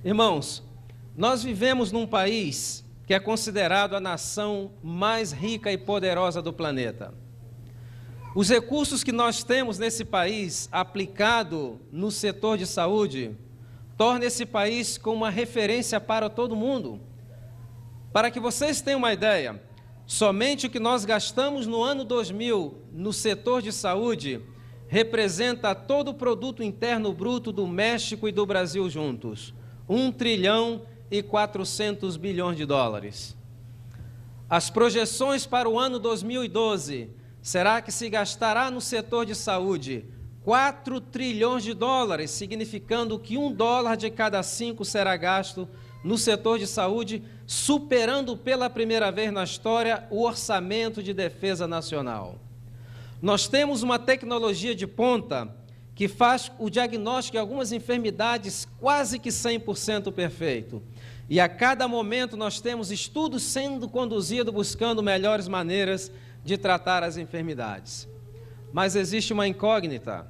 Irmãos, nós vivemos num país que é considerado a nação mais rica e poderosa do planeta. Os recursos que nós temos nesse país, aplicado no setor de saúde, torna esse país como uma referência para todo mundo. Para que vocês tenham uma ideia, somente o que nós gastamos no ano 2000 no setor de saúde representa todo o produto interno bruto do México e do Brasil juntos, 1,4 trilhões. As projeções para o ano 2012 será que se gastará no setor de saúde 4 trilhões de dólares, significando que $1 de cada 5 será gasto no setor de saúde, superando pela primeira vez na história o orçamento de defesa nacional. Nós temos uma tecnologia de ponta que faz o diagnóstico de algumas enfermidades quase que 100% perfeito. E a cada momento nós temos estudos sendo conduzidos buscando melhores maneiras de tratar as enfermidades. Mas existe uma incógnita.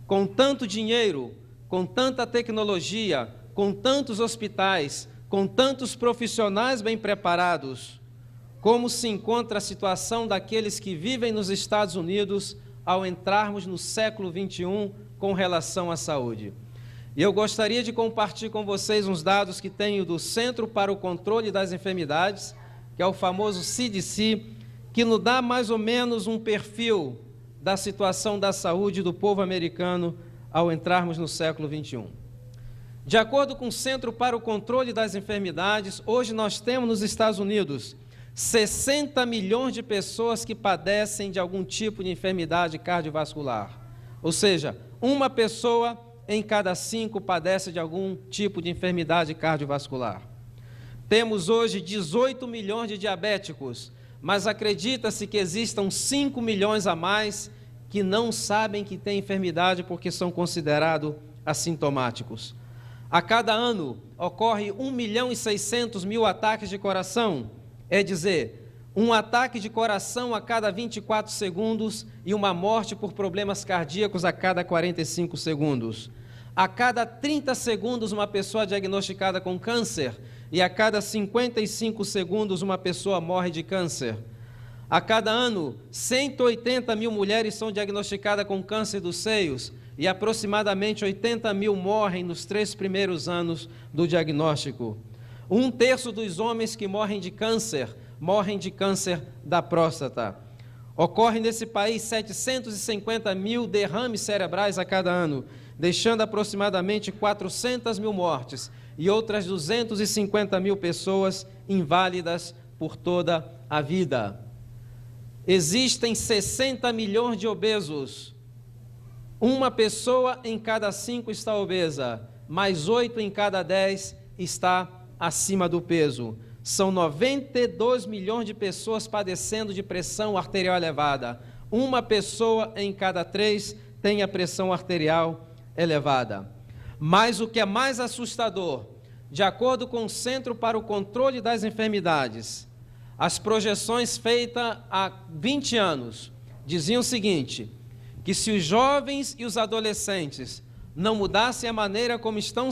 Com tanto dinheiro, com tanta tecnologia, com tantos hospitais, com tantos profissionais bem preparados, como se encontra a situação daqueles que vivem nos Estados Unidos ao entrarmos no século XXI com relação à saúde? E eu gostaria de compartilhar com vocês uns dados que tenho do Centro para o Controle das Enfermidades, que é o famoso CDC, que nos dá mais ou menos um perfil da situação da saúde do povo americano ao entrarmos no século XXI. De acordo com o Centro para o Controle das Enfermidades, hoje nós temos nos Estados Unidos 60 milhões de pessoas que padecem de algum tipo de enfermidade cardiovascular. Ou seja, uma pessoa em cada 5 padece de algum tipo de enfermidade cardiovascular. Temos hoje 18 milhões de diabéticos, mas acredita-se que existam 5 milhões a mais que não sabem que têm enfermidade porque são considerados assintomáticos. A cada ano ocorre 1.600.000 ataques de coração, é dizer, um ataque de coração a cada 24 segundos e uma morte por problemas cardíacos a cada 45 segundos. A cada 30 segundos uma pessoa diagnosticada com câncer e a cada 55 segundos uma pessoa morre de câncer. A cada ano, 180.000 mulheres são diagnosticadas com câncer dos seios e aproximadamente 80.000 morrem nos 3 primeiros anos do diagnóstico. 1/3 dos homens que morrem de câncer da próstata. Ocorre nesse país 750.000 derrames cerebrais a cada ano, deixando aproximadamente 400.000 mortes e outras 250.000 pessoas inválidas por toda a vida. Existem 60 milhões de obesos. Uma pessoa em cada 5 está obesa, mais 8 em cada 10 está acima do peso. São 92 milhões de pessoas padecendo de pressão arterial elevada. Uma pessoa em cada 3 tem a pressão arterial elevada. Mas o que é mais assustador, de acordo com o Centro para o Controle das Enfermidades, as projeções feitas há 20 anos diziam o seguinte, que se os jovens e os adolescentes não mudassem a maneira como estavam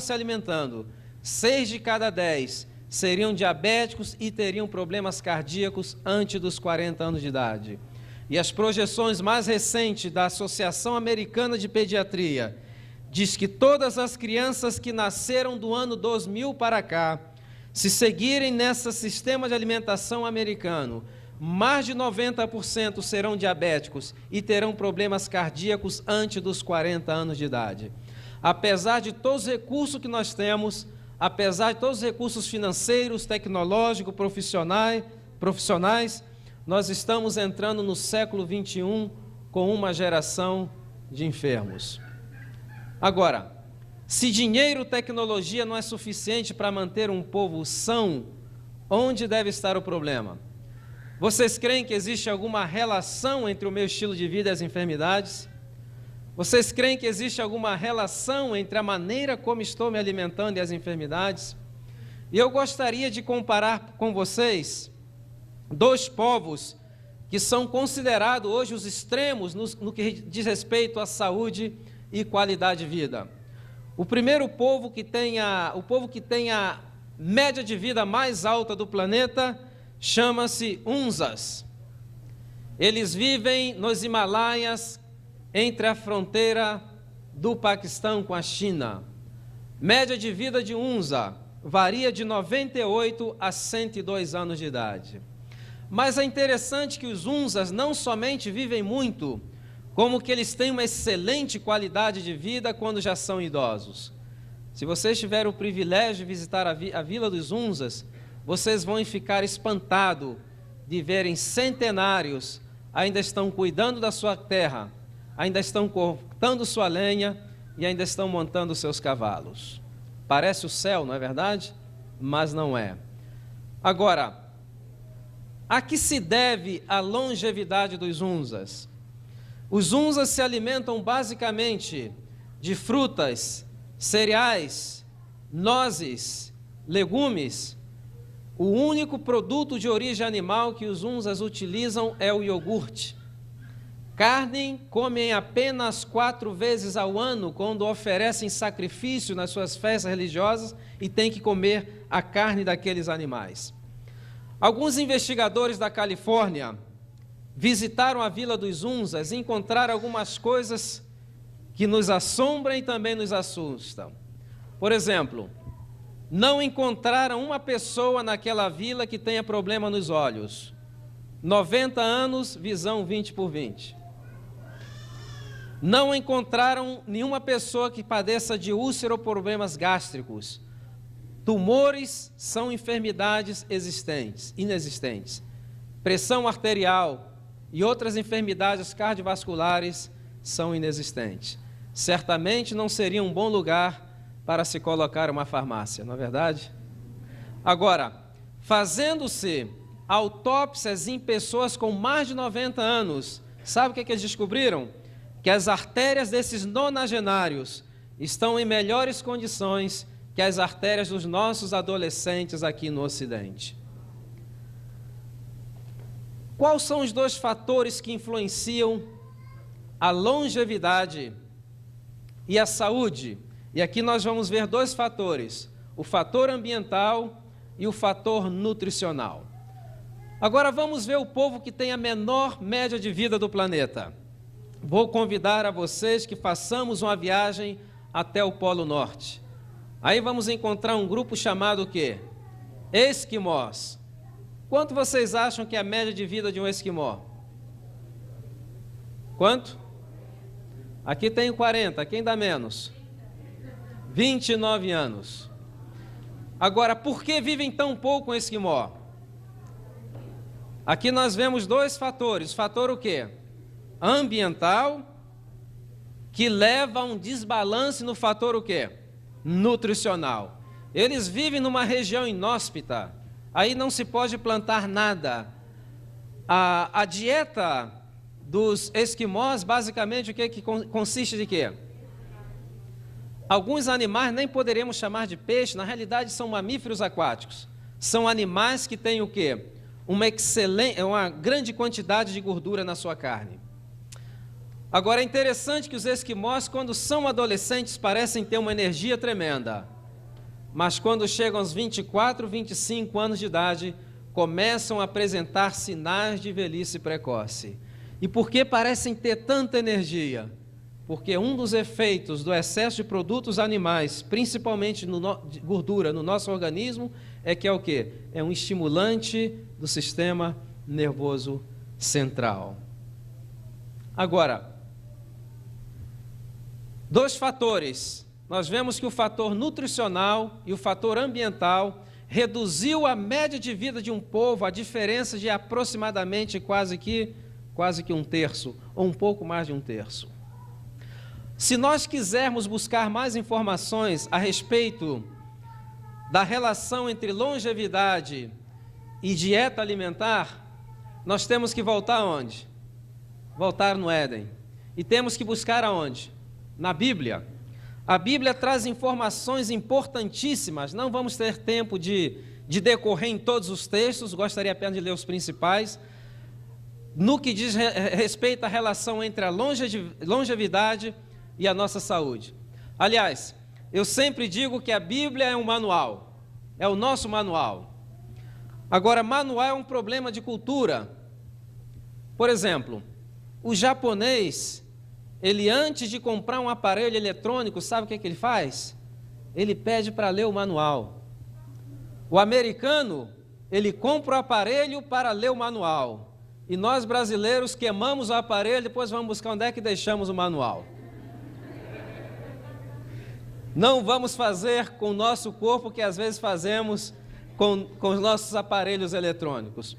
se alimentando, 6 de cada 10 seriam diabéticos e teriam problemas cardíacos antes dos 40 anos de idade. E as projeções mais recentes da Associação Americana de Pediatria diz que todas as crianças que nasceram do ano 2000 para cá, se seguirem nesse sistema de alimentação americano, mais de 90% serão diabéticos e terão problemas cardíacos antes dos 40 anos de idade. Apesar de todos os recursos que nós temos, apesar de todos os recursos financeiros, tecnológicos, profissionais, nós estamos entrando no século XXI com uma geração de enfermos. Agora, se dinheiro e tecnologia não é suficiente para manter um povo são, onde deve estar o problema? Vocês creem que existe alguma relação entre o meu estilo de vida e as enfermidades? Vocês creem que existe alguma relação entre a maneira como estou me alimentando e as enfermidades? E eu gostaria de comparar com vocês 2 povos que são considerados hoje os extremos no que diz respeito à saúde e qualidade de vida. O primeiro povo que tem a média de vida mais alta do planeta chama-se Hunzas. Eles vivem nos Himalaias, entre a fronteira do Paquistão com a China. Média de vida de Hunza varia de 98 a 102 anos de idade. Mas é interessante que os Hunzas não somente vivem muito, como que eles têm uma excelente qualidade de vida quando já são idosos. Se vocês tiverem o privilégio de visitar a Vila dos Hunzas, vocês vão ficar espantados de verem centenários ainda estão cuidando da sua terra, ainda estão cortando sua lenha e ainda estão montando seus cavalos. Parece o céu, não é verdade? Mas não é. Agora, a que se deve a longevidade dos Hunzas? Os Hunzas se alimentam basicamente de frutas, cereais, nozes, legumes. O único produto de origem animal que os Hunzas utilizam é o iogurte. Carne comem apenas 4 vezes ao ano, quando oferecem sacrifício nas suas festas religiosas e têm que comer a carne daqueles animais. Alguns investigadores da Califórnia visitaram a Vila dos Hunzas e encontraram algumas coisas que nos assombram e também nos assustam. Por exemplo, não encontraram uma pessoa naquela vila que tenha problema nos olhos. 90 anos, visão 20/20. Não encontraram nenhuma pessoa que padeça de úlcera ou problemas gástricos. Tumores são enfermidades inexistentes. Pressão arterial e outras enfermidades cardiovasculares são inexistentes. Certamente não seria um bom lugar para se colocar uma farmácia, não é verdade? Agora, fazendo-se autópsias em pessoas com mais de 90 anos, sabe o que eles descobriram? Que as artérias desses nonagenários estão em melhores condições que as artérias dos nossos adolescentes aqui no Ocidente. Quais são os 2 fatores que influenciam a longevidade e a saúde? E aqui nós vamos ver 2 fatores, o fator ambiental e o fator nutricional. Agora vamos ver o povo que tem a menor média de vida do planeta. Vou convidar a vocês que façamos uma viagem até o Polo Norte. Aí vamos encontrar um grupo chamado o quê? Esquimós. Quanto vocês acham que é a média de vida de um esquimó? Quanto? Aqui tem 40, quem dá menos? 29 anos. Agora, por que vivem tão pouco um esquimó? Aqui nós vemos 2 fatores. Fator o quê? Ambiental, que leva a um desbalance no fator o quê? Nutricional. Eles vivem numa região inóspita, aí não se pode plantar nada. A dieta dos esquimós, basicamente, o que consiste de quê? Alguns animais nem poderíamos chamar de peixe, na realidade são mamíferos aquáticos. São animais que têm o quê? Uma grande quantidade de gordura na sua carne. Agora é interessante que os esquimós, quando são adolescentes, parecem ter uma energia tremenda. Mas quando chegam aos 24, 25 anos de idade, começam a apresentar sinais de velhice precoce. E por que parecem ter tanta energia? Porque um dos efeitos do excesso de produtos animais, principalmente de gordura no nosso organismo, é que é o quê? É um estimulante do sistema nervoso central. Agora, 2 fatores. Nós vemos que o fator nutricional e o fator ambiental reduziu a média de vida de um povo, a diferença de aproximadamente quase que 1/3, ou um pouco mais de 1/3. Se nós quisermos buscar mais informações a respeito da relação entre longevidade e dieta alimentar, nós temos que voltar aonde? Voltar no Éden. E temos que buscar aonde? Na Bíblia. A Bíblia traz informações importantíssimas, não vamos ter tempo de decorrer em todos os textos, gostaria apenas de ler os principais, no que diz respeito à relação entre a longevidade e a nossa saúde. Aliás, eu sempre digo que a Bíblia é um manual, é o nosso manual. Agora, manual é um problema de cultura. Por exemplo, o japonês, ele antes de comprar um aparelho eletrônico, sabe o que ele faz? Ele pede para ler o manual. O americano, ele compra o aparelho para ler o manual. E nós brasileiros queimamos o aparelho, depois vamos buscar onde é que deixamos o manual. Não vamos fazer com o nosso corpo o que às vezes fazemos com os nossos aparelhos eletrônicos.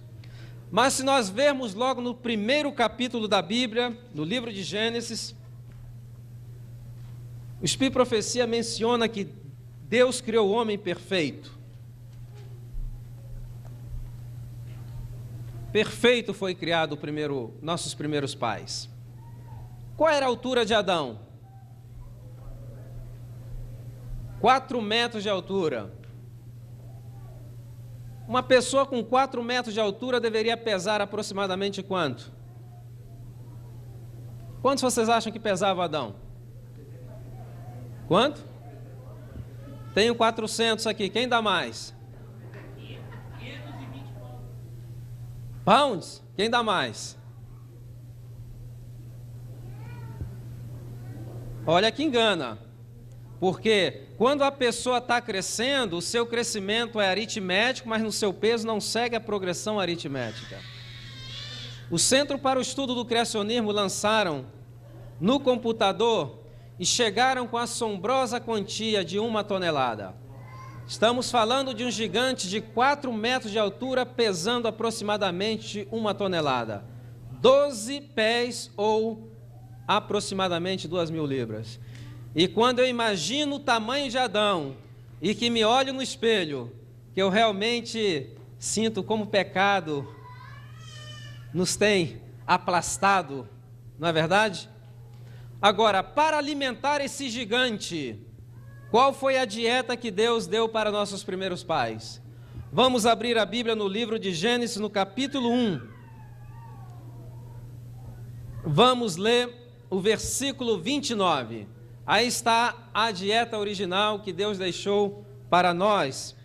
Mas se nós vermos logo no primeiro capítulo da Bíblia, no livro de Gênesis, o Espírito de Profecia menciona que Deus criou o homem perfeito. Perfeito foi criado nossos primeiros pais. Qual era a altura de Adão? 4 metros de altura. Uma pessoa com 4 metros de altura deveria pesar aproximadamente quanto? Quantos vocês acham que pesava Adão? Quanto? Tenho 400 aqui. Quem dá mais? Pounds? Quem dá mais? Olha que engana. Porque quando a pessoa está crescendo, o seu crescimento é aritmético, mas no seu peso não segue a progressão aritmética. O Centro para o Estudo do Criacionismo lançaram no computador e chegaram com a assombrosa quantia de 1 tonelada. Estamos falando de um gigante de 4 metros de altura, pesando aproximadamente 1 tonelada. 12 pés ou aproximadamente 2.000 libras. E quando eu imagino o tamanho de Adão e que me olho no espelho, que eu realmente sinto como o pecado nos tem aplastado, não é verdade? Agora, para alimentar esse gigante, qual foi a dieta que Deus deu para nossos primeiros pais? Vamos abrir a Bíblia no livro de Gênesis, no capítulo 1. Vamos ler o versículo 29. Aí está a dieta original que Deus deixou para nós.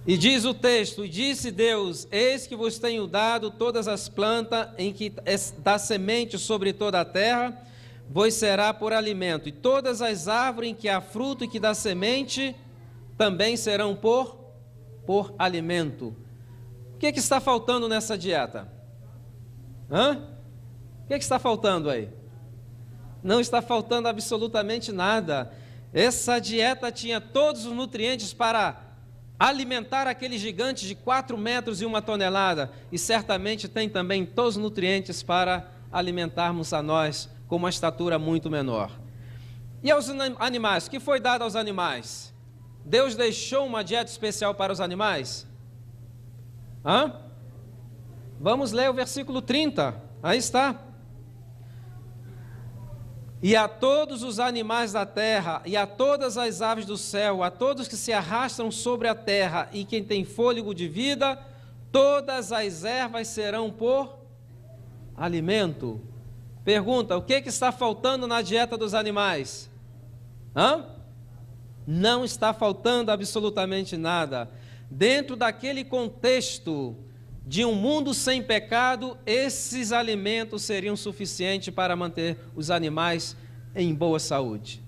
E diz o texto: e disse Deus, eis que vos tenho dado todas as plantas em que dá semente sobre toda a terra, vos será por alimento, e todas as árvores em que há fruto e que dá semente, também serão por alimento. O que está faltando nessa dieta? O que está faltando aí? Não está faltando absolutamente nada. Essa dieta tinha todos os nutrientes para alimentar aquele gigante de 4 metros e 1 tonelada, e certamente tem também todos os nutrientes para alimentarmos a nós com uma estatura muito menor. E aos animais, o que foi dado aos animais? Deus deixou uma dieta especial para os animais? Vamos ler o versículo 30, aí está. E a todos os animais da terra, e a todas as aves do céu, a todos que se arrastam sobre a terra, e quem tem fôlego de vida, todas as ervas serão por alimento. Pergunta, o que está faltando na dieta dos animais? Não está faltando absolutamente nada. Dentro daquele contexto de um mundo sem pecado, esses alimentos seriam suficientes para manter os animais em boa saúde.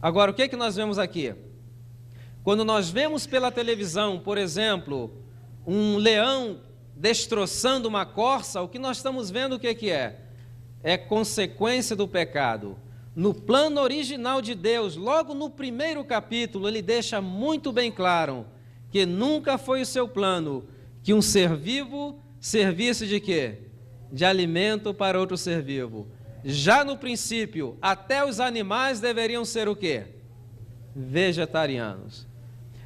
Agora, o que nós vemos aqui? Quando nós vemos pela televisão, por exemplo, um leão destroçando uma corça, o que nós estamos vendo o que é? É consequência do pecado. No plano original de Deus, logo no primeiro capítulo, ele deixa muito bem claro que nunca foi o seu plano que um ser vivo servisse de quê? De alimento para outro ser vivo. Já no princípio, até os animais deveriam ser o quê? Vegetarianos.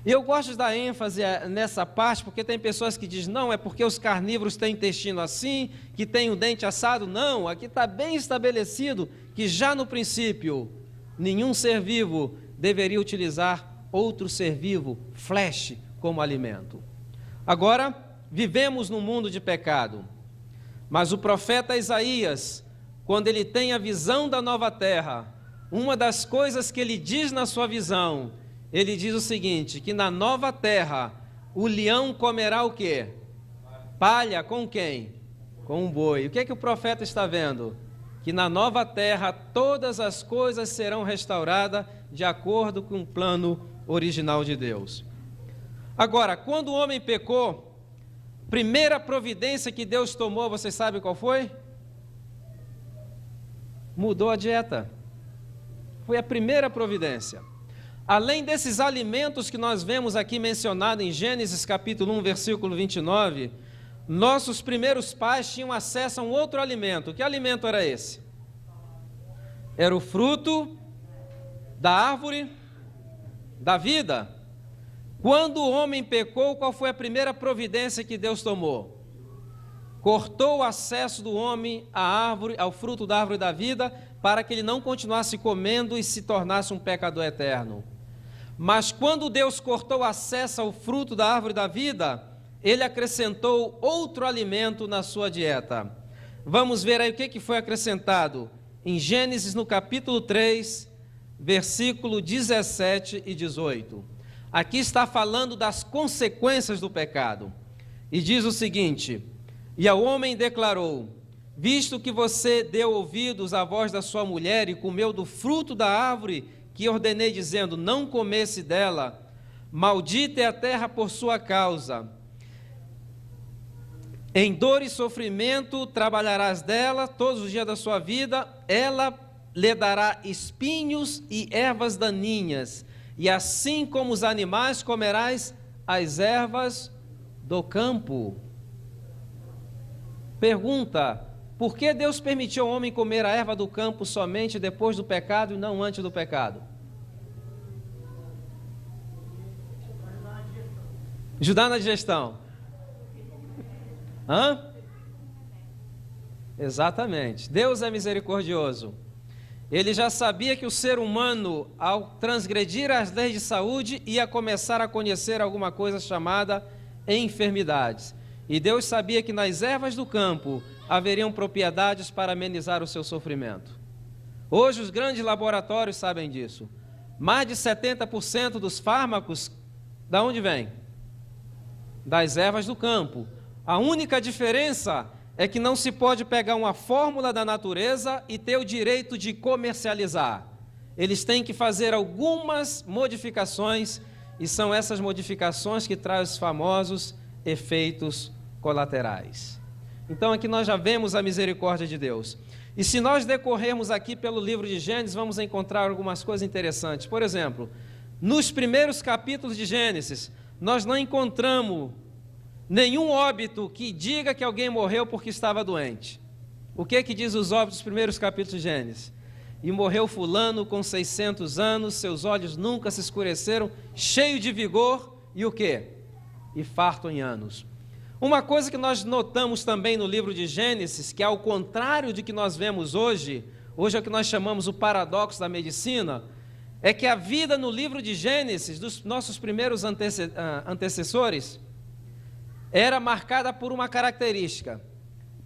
E eu gosto de dar ênfase nessa parte, porque tem pessoas que dizem, não, é porque os carnívoros têm intestino assim, que tem o dente assado. Não, aqui está bem estabelecido que já no princípio, nenhum ser vivo deveria utilizar outro ser vivo, flesh, como alimento. Agora, vivemos num mundo de pecado, mas o profeta Isaías, quando ele tem a visão da nova terra, uma das coisas que ele diz na sua visão, ele diz o seguinte, que na nova terra, o leão comerá o quê? Palha com quem? Com um boi. O que é que o profeta está vendo? Que na nova terra todas as coisas serão restauradas de acordo com o plano original de Deus. Agora, quando o homem pecou, primeira providência que Deus tomou, vocês sabem qual foi? Mudou a dieta. Foi a primeira providência. Além desses alimentos que nós vemos aqui mencionado em Gênesis capítulo 1, versículo 29, nossos primeiros pais tinham acesso a um outro alimento. Que alimento era esse? Era o fruto da árvore da vida. Quando o homem pecou, qual foi a primeira providência que Deus tomou? Cortou o acesso do homem à árvore, ao fruto da árvore da vida, para que ele não continuasse comendo e se tornasse um pecador eterno. Mas quando Deus cortou o acesso ao fruto da árvore da vida, ele acrescentou outro alimento na sua dieta. Vamos ver aí o que foi acrescentado em Gênesis no capítulo 3, versículo 17 e 18. Aqui está falando das consequências do pecado. E diz o seguinte: e ao homem declarou: visto que você deu ouvidos à voz da sua mulher e comeu do fruto da árvore que ordenei dizendo, não comesse dela, maldita é a terra por sua causa. Em dor e sofrimento trabalharás dela todos os dias da sua vida, ela lhe dará espinhos e ervas daninhas, e assim como os animais comerás as ervas do campo. Pergunta: por que Deus permitiu ao homem comer a erva do campo somente depois do pecado e não antes do pecado? Ajudar na digestão. Hã? Exatamente. Deus é misericordioso. Ele já sabia que o ser humano, ao transgredir as leis de saúde, ia começar a conhecer alguma coisa chamada enfermidades. E Deus sabia que nas ervas do campo haveriam propriedades para amenizar o seu sofrimento. Hoje os grandes laboratórios sabem disso. Mais de 70% dos fármacos, da onde vem? Das ervas do campo. A única diferença é que não se pode pegar uma fórmula da natureza e ter o direito de comercializar. Eles têm que fazer algumas modificações, e são essas modificações que trazem os famosos efeitos colaterais. Então aqui nós já vemos a misericórdia de Deus. E se nós decorrermos aqui pelo livro de Gênesis, vamos encontrar algumas coisas interessantes. Por exemplo, nos primeiros capítulos de Gênesis, nós não encontramos nenhum óbito que diga que alguém morreu porque estava doente. O que diz os óbitos dos primeiros capítulos de Gênesis? E morreu fulano com 600 anos, seus olhos nunca se escureceram, cheio de vigor, e o quê? E farto em anos. Uma coisa que nós notamos também no livro de Gênesis, que é ao contrário de que nós vemos hoje é o que nós chamamos o paradoxo da medicina, é que a vida no livro de Gênesis, dos nossos primeiros antecessores, era marcada por uma característica: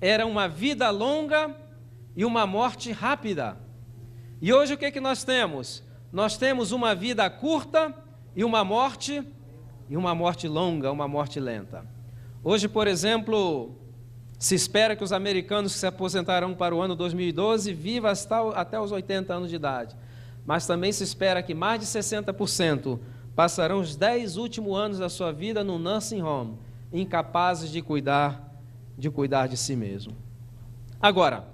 era uma vida longa e uma morte rápida. E hoje o que nós temos? Nós temos uma vida curta e uma morte longa, uma morte lenta. Hoje, por exemplo, se espera que os americanos que se aposentarão para o ano 2012 vivam até os 80 anos de idade. Mas também se espera que mais de 60% passarão os 10 últimos anos da sua vida no nursing home, incapazes de cuidar de si mesmo. Agora,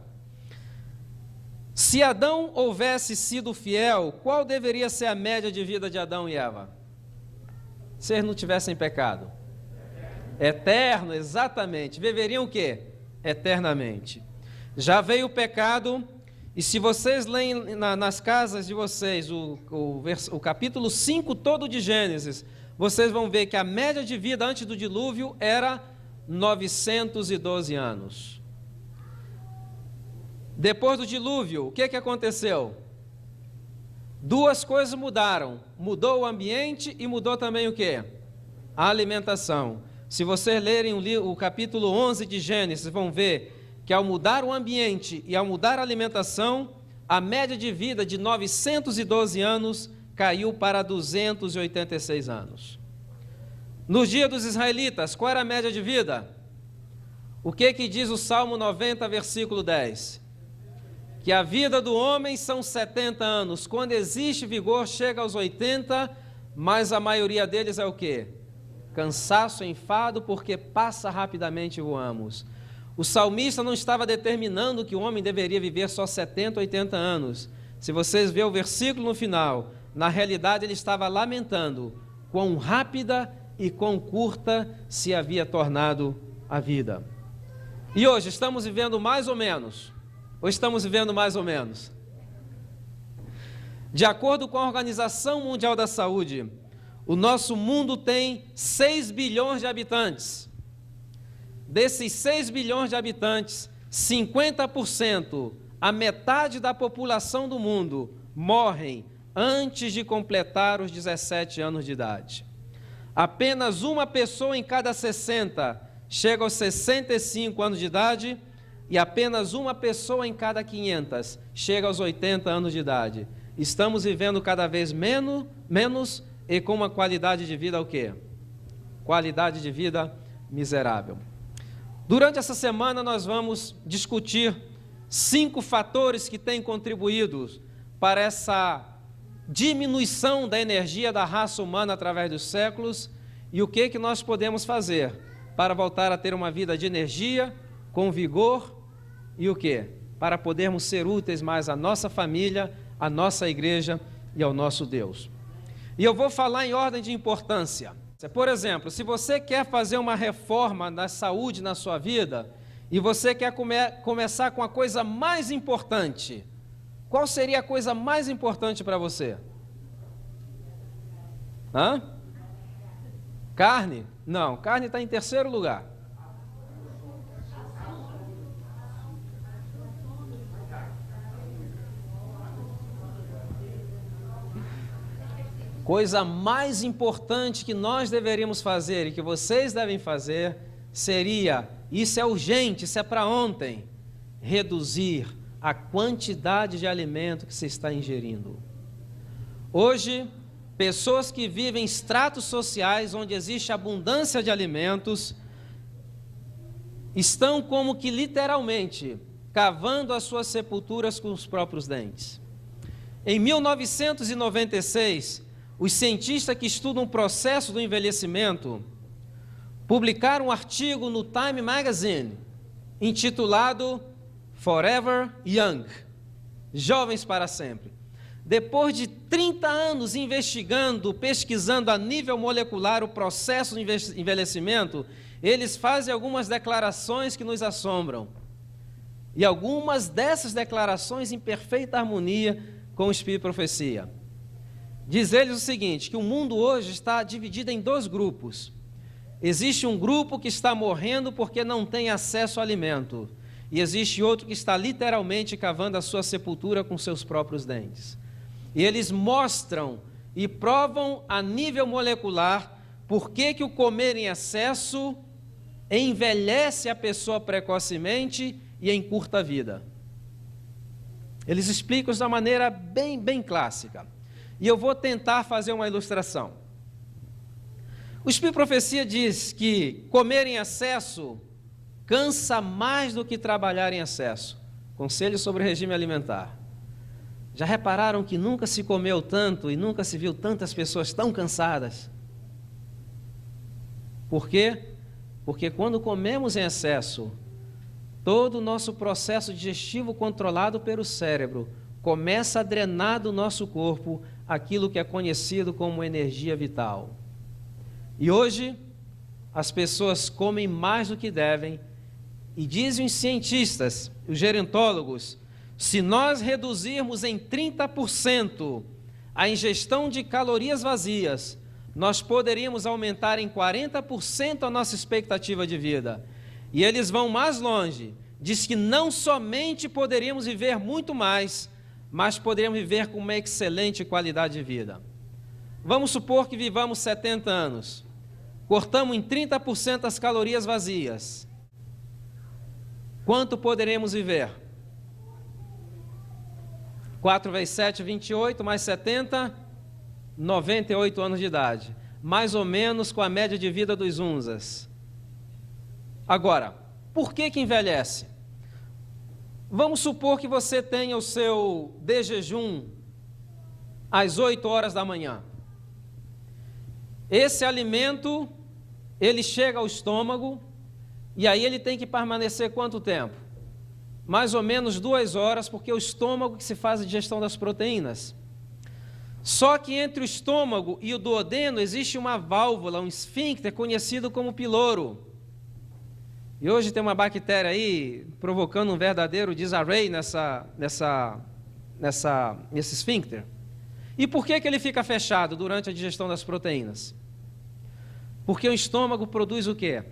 se Adão houvesse sido fiel, qual deveria ser a média de vida de Adão e Eva? Se eles não tivessem pecado? Eterno, exatamente. Viveriam o quê? Eternamente. Já veio o pecado, e se vocês leem nas casas de vocês o capítulo 5 todo de Gênesis, vocês vão ver que a média de vida antes do dilúvio era 912 anos. Depois do dilúvio, o que aconteceu? Duas coisas mudaram. Mudou o ambiente e mudou também o quê? A alimentação. Se vocês lerem o capítulo 11 de Gênesis, vão ver que ao mudar o ambiente e ao mudar a alimentação, a média de vida de 912 anos caiu para 286 anos. Nos dias dos israelitas, qual era a média de vida? O que diz o Salmo 90, versículo 10? Que a vida do homem são 70 anos. Quando existe vigor, chega aos 80, mas a maioria deles é o quê? Cansaço, enfado, porque passa rapidamente e voamos. O salmista não estava determinando que o homem deveria viver só 70, 80 anos. Se vocês verem o versículo no final, na realidade ele estava lamentando quão rápida e quão curta se havia tornado a vida. E hoje estamos vivendo mais ou menos? Ou estamos vivendo mais ou menos? De acordo com a Organização Mundial da Saúde, o nosso mundo tem 6 bilhões de habitantes. Desses 6 bilhões de habitantes, 50%, a metade da população do mundo, morrem antes de completar os 17 anos de idade. Apenas uma pessoa em cada 60 chega aos 65 anos de idade e apenas uma pessoa em cada 500 chega aos 80 anos de idade. Estamos vivendo cada vez menos e com uma qualidade de vida o quê? Qualidade de vida miserável. Durante essa semana nós vamos discutir 5 fatores que têm contribuído para essa diminuição da energia da raça humana através dos séculos e o que nós podemos fazer para voltar a ter uma vida de energia, com vigor e o quê? Para podermos ser úteis mais à nossa família, à nossa igreja e ao nosso Deus. E eu vou falar em ordem de importância. Por exemplo, se você quer fazer uma reforma na saúde na sua vida e você quer começar com a coisa mais importante, qual seria a coisa mais importante para você? Carne? Não, carne está em terceiro lugar. Coisa mais importante que nós deveríamos fazer e que vocês devem fazer seria, isso é urgente, isso é para ontem, reduzir a quantidade de alimento que você está ingerindo. Hoje, pessoas que vivem em estratos sociais onde existe abundância de alimentos, estão como que literalmente cavando as suas sepulturas com os próprios dentes. Em 1996, os cientistas que estudam o processo do envelhecimento publicaram um artigo no Time Magazine intitulado Forever Young, Jovens para Sempre. Depois de 30 anos investigando, pesquisando a nível molecular o processo do envelhecimento, eles fazem algumas declarações que nos assombram. E algumas dessas declarações em perfeita harmonia com o Espírito de Profecia. Diz eles o seguinte, que o mundo hoje está dividido em 2 grupos. Existe um grupo que está morrendo porque não tem acesso ao alimento. E existe outro que está literalmente cavando a sua sepultura com seus próprios dentes. E eles mostram e provam a nível molecular por que o comer em excesso envelhece a pessoa precocemente e encurta a vida. Eles explicam isso de uma maneira bem clássica. E eu vou tentar fazer uma ilustração. O Espírito de Profecia diz que comer em excesso cansa mais do que trabalhar em excesso. Conselho sobre regime alimentar. Já repararam que nunca se comeu tanto e nunca se viu tantas pessoas tão cansadas? Por quê? Porque quando comemos em excesso, todo o nosso processo digestivo controlado pelo cérebro começa a drenar do nosso corpo aquilo que é conhecido como energia vital. E hoje, as pessoas comem mais do que devem, e dizem os cientistas, os gerontólogos, se nós reduzirmos em 30% a ingestão de calorias vazias, nós poderíamos aumentar em 40% a nossa expectativa de vida. E eles vão mais longe, diz que não somente poderíamos viver muito mais, mas poderíamos viver com uma excelente qualidade de vida. Vamos supor que vivamos 70 anos, cortamos em 30% as calorias vazias. quanto poderemos viver? 4 vezes 7, 28, mais 70, 98 anos de idade. Mais ou menos com a média de vida dos Unzas. Agora, por que envelhece? Vamos supor que você tenha o seu de jejum às 8 horas da manhã. Esse alimento, ele chega ao estômago, e aí ele tem que permanecer quanto tempo? Mais ou menos 2 horas, porque é o estômago que se faz a digestão das proteínas. Só que entre o estômago e o duodeno existe uma válvula, um esfíncter conhecido como piloro. E hoje tem uma bactéria aí provocando um verdadeiro disarray nesse esfíncter. E por que ele fica fechado durante a digestão das proteínas? Porque o estômago produz o quê?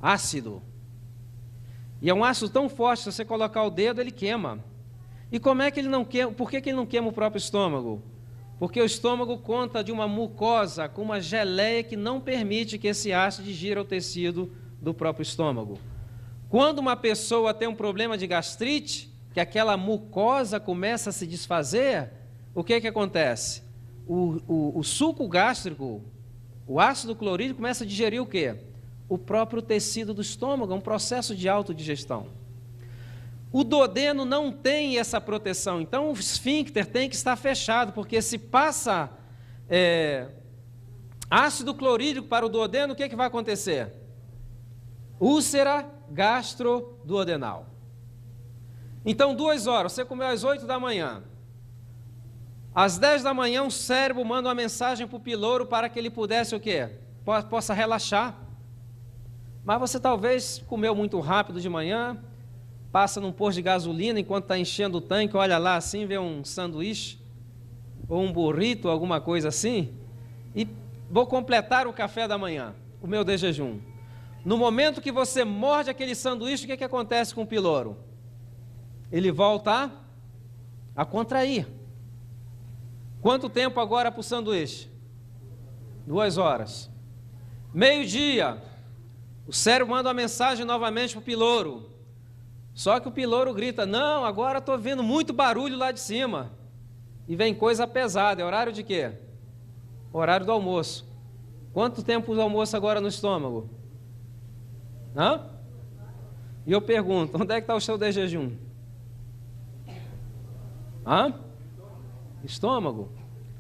Ácido. E é um ácido tão forte, se você colocar o dedo, ele queima. E como é que ele não queima? Por que ele não queima o próprio estômago? Porque o estômago conta de uma mucosa com uma geleia que não permite que esse ácido digira o tecido do próprio estômago. Quando uma pessoa tem um problema de gastrite, que aquela mucosa começa a se desfazer, o que acontece? O suco gástrico, o ácido clorídrico começa a digerir o quê? O próprio tecido do estômago, é um processo de autodigestão. O duodeno não tem essa proteção, então o esfíncter tem que estar fechado, porque se passa ácido clorídrico para o duodeno, o que vai acontecer? Úlcera gastroduodenal. Então, 2 horas, você comeu às 8 da manhã. Às 10 da manhã, o cérebro manda uma mensagem para o piloro para que ele pudesse o quê? Possa relaxar. Mas você talvez comeu muito rápido de manhã, passa num posto de gasolina enquanto está enchendo o tanque, olha lá assim, vê um sanduíche, ou um burrito, alguma coisa assim, e vou completar o café da manhã, o meu de jejum. No momento que você morde aquele sanduíche, o que acontece com o piloro? Ele volta a contrair. Quanto tempo agora para o sanduíche? 2 horas. Meio-dia, o cérebro manda uma mensagem novamente para o piloro. Só que o piloro grita, não, agora estou vendo muito barulho lá de cima. E vem coisa pesada, é horário de quê? Horário do almoço. Quanto tempo do almoço agora no estômago? Hã? E eu pergunto, onde é que está o seu de jejum? Hã? Estômago.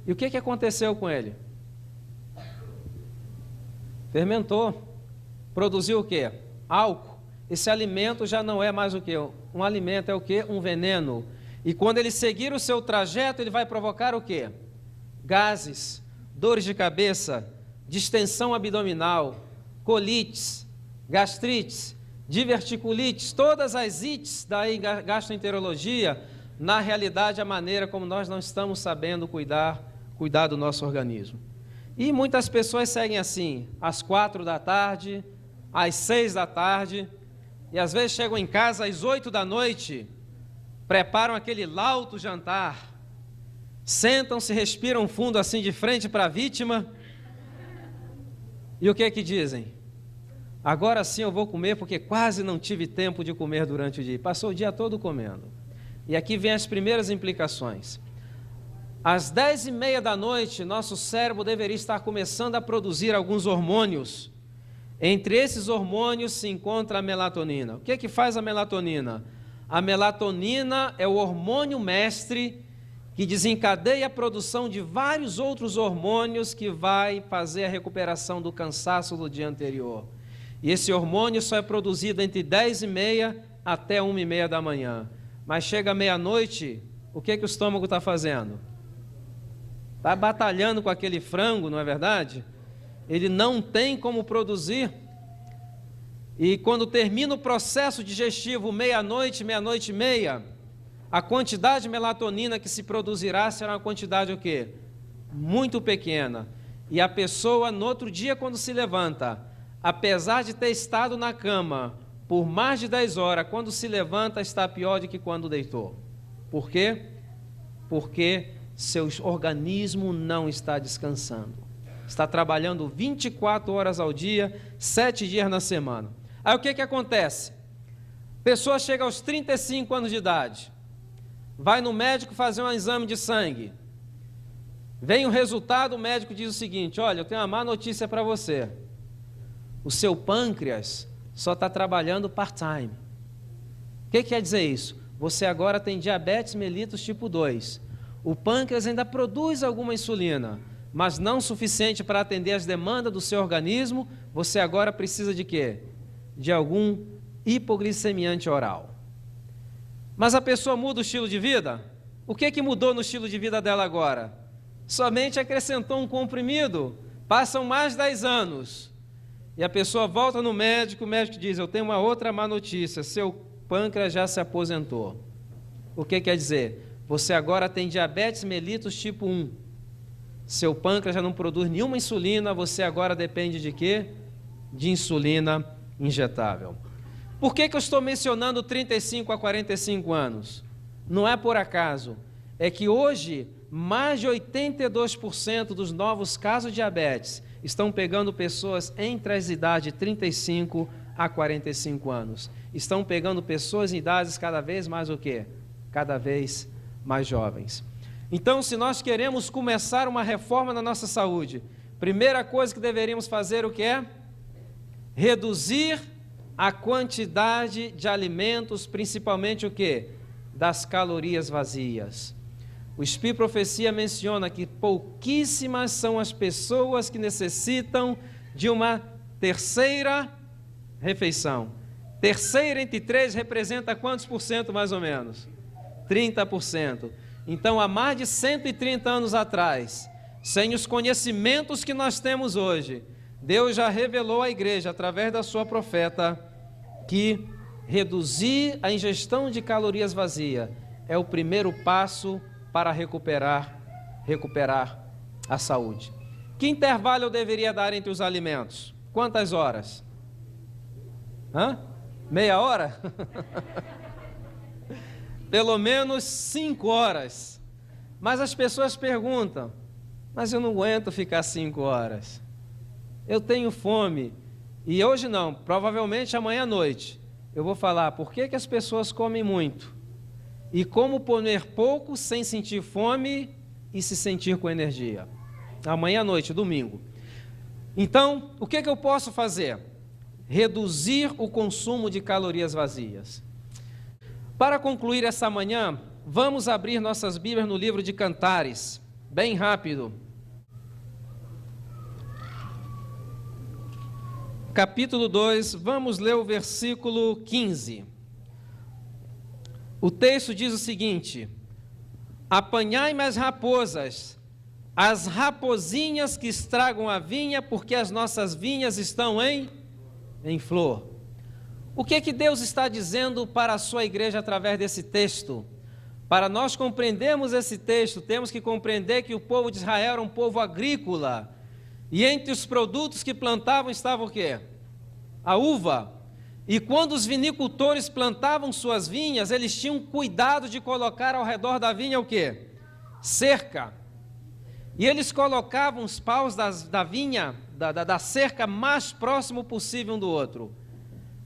E o que aconteceu com ele? Fermentou. Produziu o quê? Álcool. Esse alimento já não é mais o quê? Um alimento é o quê? Um veneno. E quando ele seguir o seu trajeto, ele vai provocar o quê? Gases, dores de cabeça, distensão abdominal, colites, gastrites, diverticulites, todas as ites da gastroenterologia, na realidade, a maneira como nós não estamos sabendo cuidar do nosso organismo. E muitas pessoas seguem assim, às 4 da tarde, às 6 da tarde, e às vezes chegam em casa às 8 da noite, preparam aquele lauto jantar, sentam-se, respiram fundo assim de frente para a vítima, e o que dizem? Agora sim eu vou comer porque quase não tive tempo de comer durante o dia. Passou o dia todo comendo. E aqui vem as primeiras implicações. Às 10h30 da noite, nosso cérebro deveria estar começando a produzir alguns hormônios. Entre esses hormônios se encontra a melatonina. O que faz a melatonina? A melatonina é o hormônio mestre que desencadeia a produção de vários outros hormônios que vai fazer a recuperação do cansaço do dia anterior. E esse hormônio só é produzido entre 10h30 até 1h30 da manhã. Mas chega meia-noite, o que o estômago está fazendo? Está batalhando com aquele frango, não é verdade? Ele não tem como produzir. E quando termina o processo digestivo, meia-noite, meia-noite e meia, a quantidade de melatonina que se produzirá será uma quantidade o quê? Muito pequena. E a pessoa, no outro dia, quando se levanta, apesar de ter estado na cama por mais de 10 horas, quando se levanta, está pior do que quando deitou. Por quê? Porque seu organismo não está descansando. Está trabalhando 24 horas ao dia, 7 dias na semana. Aí o que acontece? Pessoa chega aos 35 anos de idade, vai no médico fazer um exame de sangue. Vem o resultado, o médico diz o seguinte: olha, eu tenho uma má notícia para você. O seu pâncreas só está trabalhando part-time. O que quer dizer isso? Você agora tem diabetes mellitus tipo 2. O pâncreas ainda produz alguma insulina, mas não suficiente para atender as demandas do seu organismo. Você agora precisa de quê? De algum hipoglicemiante oral. Mas a pessoa muda o estilo de vida? O que mudou no estilo de vida dela agora? Somente acrescentou um comprimido. Passam mais 10 anos. E a pessoa volta no médico, o médico diz: eu tenho uma outra má notícia, seu pâncreas já se aposentou. O que quer dizer? Você agora tem diabetes mellitus tipo 1. Seu pâncreas já não produz nenhuma insulina, você agora depende de quê? De insulina injetável. Por que eu estou mencionando 35 a 45 anos? Não é por acaso. É que hoje, mais de 82% dos novos casos de diabetes estão pegando pessoas entre as idades de 35 a 45 anos. Estão pegando pessoas em idades cada vez mais o quê? Cada vez mais jovens. Então, se nós queremos começar uma reforma na nossa saúde, primeira coisa que deveríamos fazer o que é? Reduzir a quantidade de alimentos, principalmente o quê? Das calorias vazias. O Espírito Profecia menciona que pouquíssimas são as pessoas que necessitam de uma terceira refeição. Terceira entre 3 representa quantos por cento mais ou menos? 30%. Então, há mais de 130 anos atrás, sem os conhecimentos que nós temos hoje, Deus já revelou à igreja, através da sua profeta, que reduzir a ingestão de calorias vazias é o primeiro passo para recuperar a saúde. Que intervalo eu deveria dar entre os alimentos? Quantas horas? Meia hora? Pelo menos 5 horas. Mas as pessoas perguntam: mas eu não aguento ficar 5 horas. Eu tenho fome. E hoje não, provavelmente amanhã à noite, eu vou falar por que as pessoas comem muito e como comer pouco sem sentir fome e se sentir com energia. Amanhã à noite, domingo. Então, o que eu posso fazer? Reduzir o consumo de calorias vazias. Para concluir essa manhã, vamos abrir nossas Bíblias no livro de Cantares, bem rápido. Capítulo 2, vamos ler o versículo 15. O texto diz o seguinte: apanhai-me as raposas, as rapozinhas que estragam a vinha, porque as nossas vinhas estão em flor. O que Deus está dizendo para a sua igreja através desse texto? Para nós compreendermos esse texto, temos que compreender que o povo de Israel era um povo agrícola, e entre os produtos que plantavam estava o quê? A uva. E quando os vinicultores plantavam suas vinhas, eles tinham cuidado de colocar ao redor da vinha o quê? Cerca. E eles colocavam os paus da vinha, da cerca, mais próximo possível um do outro.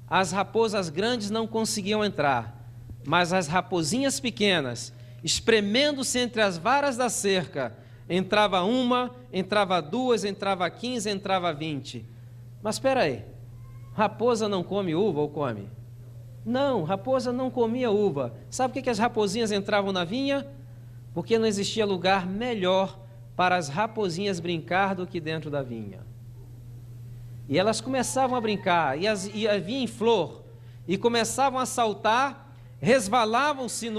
As raposas grandes não conseguiam entrar, mas as raposinhas pequenas, espremendo-se entre as varas da cerca, entrava uma, entrava duas, entrava 15, entrava 20. Mas espera aí, raposa não come uva ou come? Não, raposa não comia uva. Sabe por que as raposinhas entravam na vinha? Porque não existia lugar melhor para as raposinhas brincar do que dentro da vinha. E elas começavam a brincar, e a vinha em flor, e começavam a saltar, resvalavam-se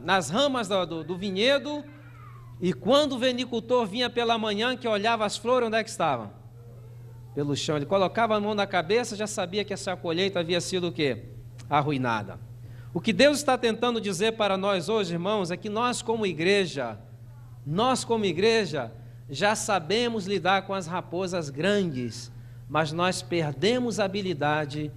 nas ramas do vinhedo, e quando o vinicultor vinha pela manhã, que olhava as flores, onde é que estavam? Pelo chão. Ele colocava a mão na cabeça, já sabia que essa colheita havia sido o quê? Arruinada. O que Deus está tentando dizer para nós hoje, irmãos, é que nós como igreja, já sabemos lidar com as raposas grandes, mas nós perdemos a habilidade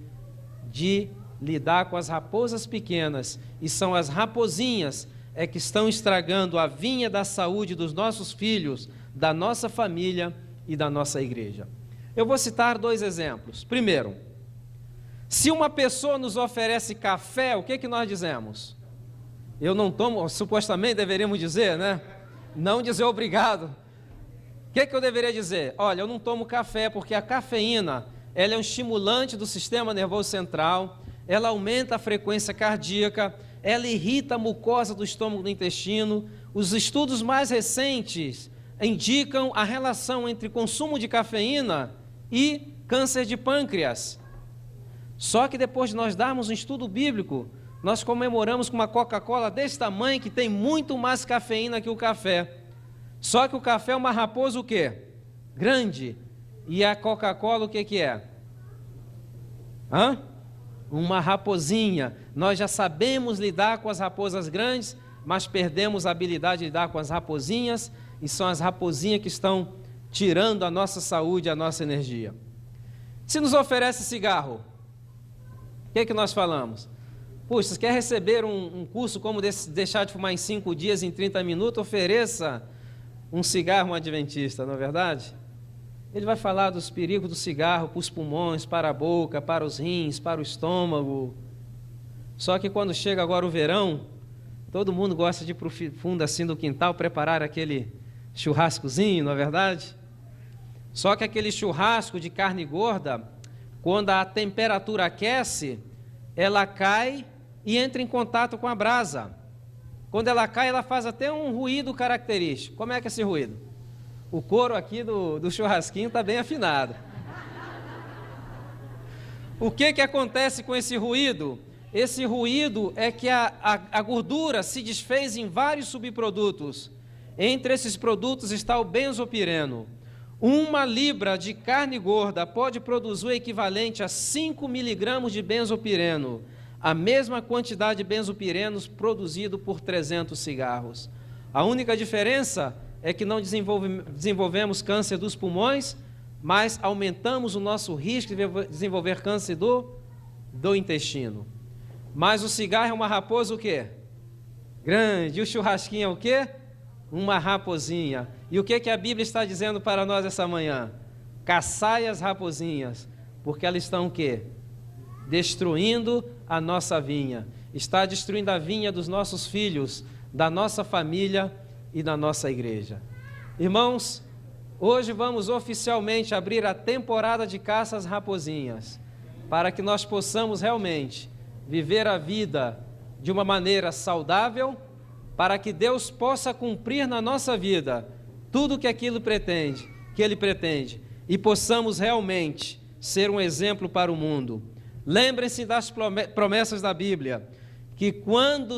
de lidar com as raposas pequenas, e são as raposinhas que estão estragando a vinha da saúde dos nossos filhos, da nossa família e da nossa igreja. Eu vou citar 2 exemplos. Primeiro, Se uma pessoa nos oferece café, o que nós dizemos? Eu não tomo, supostamente deveríamos dizer, né? Não dizer obrigado. O que eu deveria dizer? Olha, eu não tomo café porque a cafeína, ela é um estimulante do sistema nervoso central, ela aumenta a frequência cardíaca, ela irrita a mucosa do estômago e do intestino. Os estudos mais recentes indicam a relação entre consumo de cafeína e câncer de pâncreas. Só que depois de nós darmos um estudo bíblico, nós comemoramos com uma Coca-Cola desse tamanho que tem muito mais cafeína que o café. Só que o café é uma raposa o quê? Grande. E a Coca-Cola o que é? Uma raposinha. Nós já sabemos lidar com as raposas grandes, mas perdemos a habilidade de lidar com as raposinhas, e são as raposinhas que estão tirando a nossa saúde, a nossa energia. Se nos oferece cigarro, o que nós falamos? Puxa, você quer receber um curso como deixar de fumar em 5 dias, em 30 minutos? Ofereça um cigarro a um adventista, não é verdade? Ele vai falar dos perigos do cigarro para os pulmões, para a boca, para os rins, para o estômago. Só que quando chega agora o verão, todo mundo gosta de ir para o fundo assim do quintal, preparar aquele churrascozinho, não é verdade? Só que aquele churrasco de carne gorda, quando a temperatura aquece, ela cai e entra em contato com a brasa. Quando ela cai, ela faz até um ruído característico. Como é que é esse ruído? O couro aqui do churrasquinho está bem afinado. O que acontece com esse ruído? Esse ruído é que a gordura se desfez em vários subprodutos. Entre esses produtos está o benzopireno. 1 libra de carne gorda pode produzir o equivalente a 5 miligramas de benzopireno, a mesma quantidade de benzopirenos produzido por 300 cigarros. A única diferença é que não desenvolvemos câncer dos pulmões, mas aumentamos o nosso risco de desenvolver câncer do intestino. Mas o cigarro é uma raposa o quê? Grande. E o churrasquinho é o quê? Uma raposinha. E o que a Bíblia está dizendo para nós essa manhã? Caçai as raposinhas, porque elas estão o quê? Destruindo a nossa vinha. Está destruindo a vinha dos nossos filhos, da nossa família e da nossa igreja. Irmãos, hoje vamos oficialmente abrir a temporada de caça às raposinhas, para que nós possamos realmente viver a vida de uma maneira saudável, para que Deus possa cumprir na nossa vida tudo que Ele pretende, e possamos realmente ser um exemplo para o mundo. Lembrem-se das promessas da Bíblia, que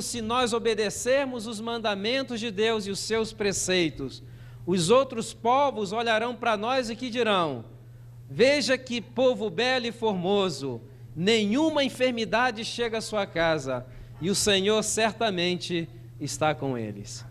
se nós obedecermos os mandamentos de Deus e os seus preceitos, os outros povos olharão para nós e que dirão: veja que povo belo e formoso, nenhuma enfermidade chega à sua casa, e o Senhor certamente está com eles.